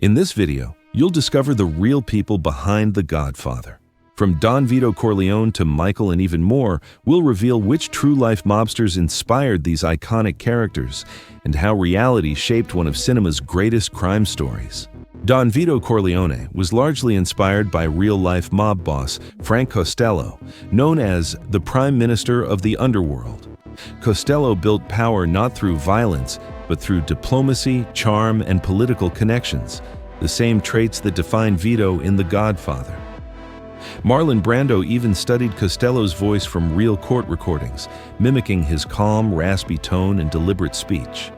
In this video, you'll discover the real people behind The Godfather. From Don Vito Corleone to Michael and even more, we'll reveal which true-life mobsters inspired these iconic characters and how reality shaped one of cinema's greatest crime stories. Don Vito Corleone was largely inspired by real-life mob boss Frank Costello, known as the Prime Minister of the Underworld. Costello built power not through violence, but through diplomacy, charm, and political connections, the same traits that define Vito in The Godfather. Marlon Brando even studied Costello's voice from real court recordings, mimicking his calm, raspy tone and deliberate speech.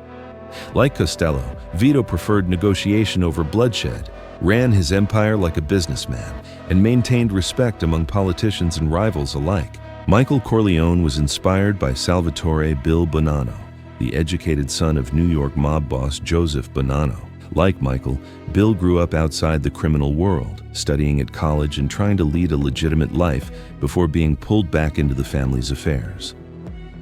Like Costello, Vito preferred negotiation over bloodshed, ran his empire like a businessman, and maintained respect among politicians and rivals alike. Michael Corleone was inspired by Salvatore Bill Bonanno, the educated son of New York mob boss Joseph Bonanno. Like Michael, Bill grew up outside the criminal world, studying at college and trying to lead a legitimate life before being pulled back into the family's affairs.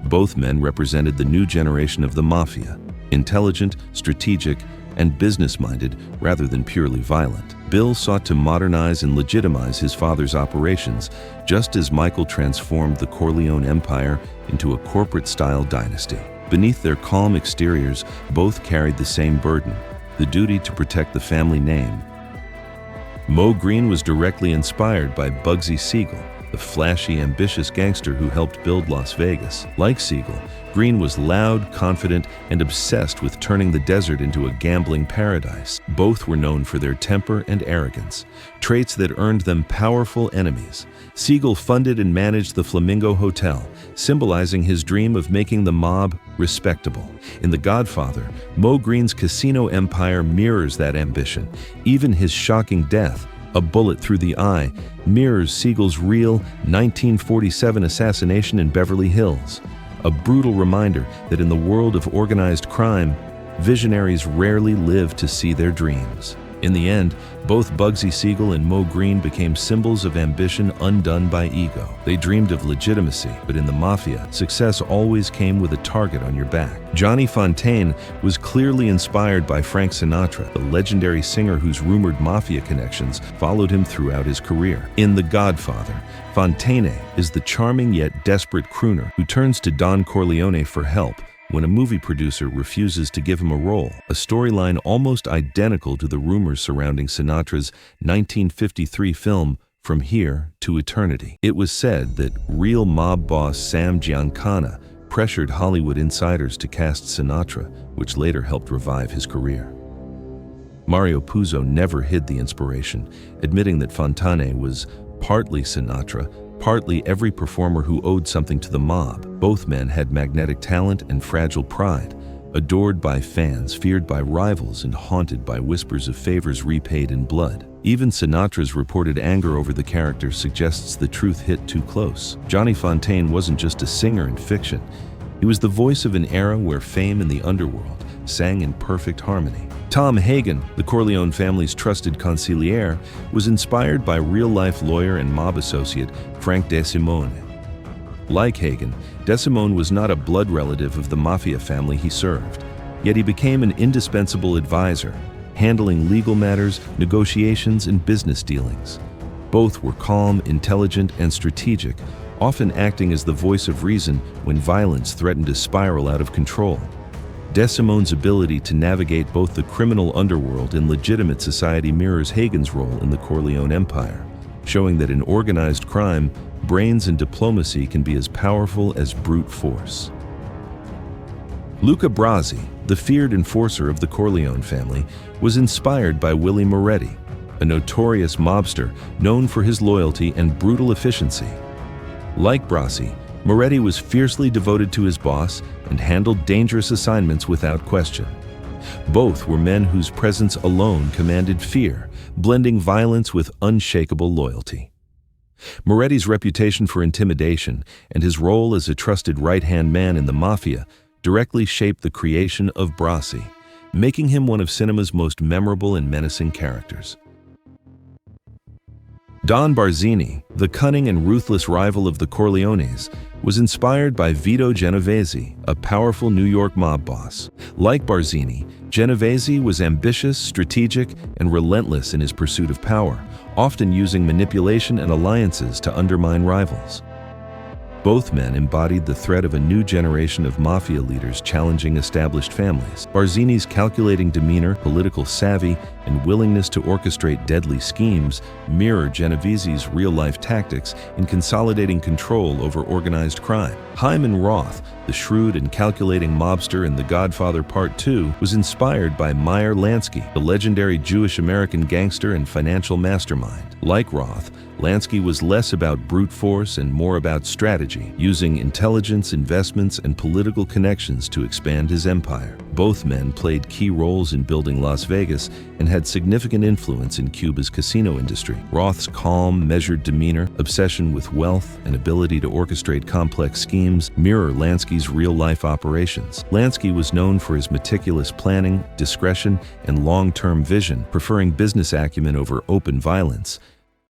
Both men represented the new generation of the Mafia, intelligent, strategic, and business-minded rather than purely violent. Bill sought to modernize and legitimize his father's operations, just as Michael transformed the Corleone empire into a corporate-style dynasty. Beneath their calm exteriors, both carried the same burden: the duty to protect the family name. Moe Greene was directly inspired by Bugsy Siegel, the flashy, ambitious gangster who helped build Las Vegas. Like Siegel, Greene was loud, confident, and obsessed with turning the desert into a gambling paradise. Both were known for their temper and arrogance, traits that earned them powerful enemies. Siegel funded and managed the Flamingo Hotel, symbolizing his dream of making the mob respectable. In The Godfather, Moe Greene's casino empire mirrors that ambition. Even his shocking death, a bullet through the eye, mirrors Siegel's real 1947 assassination in Beverly Hills. A brutal reminder that in the world of organized crime, visionaries rarely live to see their dreams. In the end, both Bugsy Siegel and Moe Greene became symbols of ambition undone by ego. They dreamed of legitimacy, but in the Mafia, success always came with a target on your back. Johnny Fontane was clearly inspired by Frank Sinatra, the legendary singer whose rumored Mafia connections followed him throughout his career. In The Godfather, Fontane is the charming yet desperate crooner who turns to Don Corleone for help when a movie producer refuses to give him a role, a storyline almost identical to the rumors surrounding Sinatra's 1953 film From Here to Eternity. It was said that real mob boss Sam Giancana pressured Hollywood insiders to cast Sinatra, which later helped revive his career. Mario Puzo never hid the inspiration, admitting that Fontane was partly Sinatra, partly every performer who owed something to the mob. Both men had magnetic talent and fragile pride, adored by fans, feared by rivals, and haunted by whispers of favors repaid in blood. Even Sinatra's reported anger over the character suggests the truth hit too close. Johnny Fontane wasn't just a singer in fiction. He was the voice of an era where fame and the underworld sang in perfect harmony. Tom Hagen, the Corleone family's trusted consigliere, was inspired by real-life lawyer and mob associate Frank DeSimone. Like Hagen, DeSimone was not a blood relative of the Mafia family he served, yet he became an indispensable advisor, handling legal matters, negotiations, and business dealings. Both were calm, intelligent, and strategic, often acting as the voice of reason when violence threatened to spiral out of control. DeSimone's ability to navigate both the criminal underworld and legitimate society mirrors Hagen's role in the Corleone empire, showing that in organized crime, brains and diplomacy can be as powerful as brute force. Luca Brasi, the feared enforcer of the Corleone family, was inspired by Willie Moretti, a notorious mobster known for his loyalty and brutal efficiency. Like Brasi, Moretti was fiercely devoted to his boss and handled dangerous assignments without question. Both were men whose presence alone commanded fear, blending violence with unshakable loyalty. Moretti's reputation for intimidation and his role as a trusted right-hand man in the Mafia directly shaped the creation of Brasi, making him one of cinema's most memorable and menacing characters. Don Barzini, the cunning and ruthless rival of the Corleones, was inspired by Vito Genovese, a powerful New York mob boss. Like Barzini, Genovese was ambitious, strategic, and relentless in his pursuit of power, often using manipulation and alliances to undermine rivals. Both men embodied the threat of a new generation of mafia leaders challenging established families. Barzini's calculating demeanor, political savvy, and willingness to orchestrate deadly schemes mirror Genovese's real-life tactics in consolidating control over organized crime. Hyman Roth, the shrewd and calculating mobster in The Godfather Part 2, was inspired by Meyer Lansky, the legendary Jewish-American gangster and financial mastermind. Like Roth, Lansky was less about brute force and more about strategy, using intelligence, investments, and political connections to expand his empire. Both men played key roles in building Las Vegas and had significant influence in Cuba's casino industry. Roth's calm, measured demeanor, obsession with wealth, and ability to orchestrate complex schemes mirror Lansky's real-life operations. Lansky was known for his meticulous planning, discretion, and long-term vision, preferring business acumen over open violence.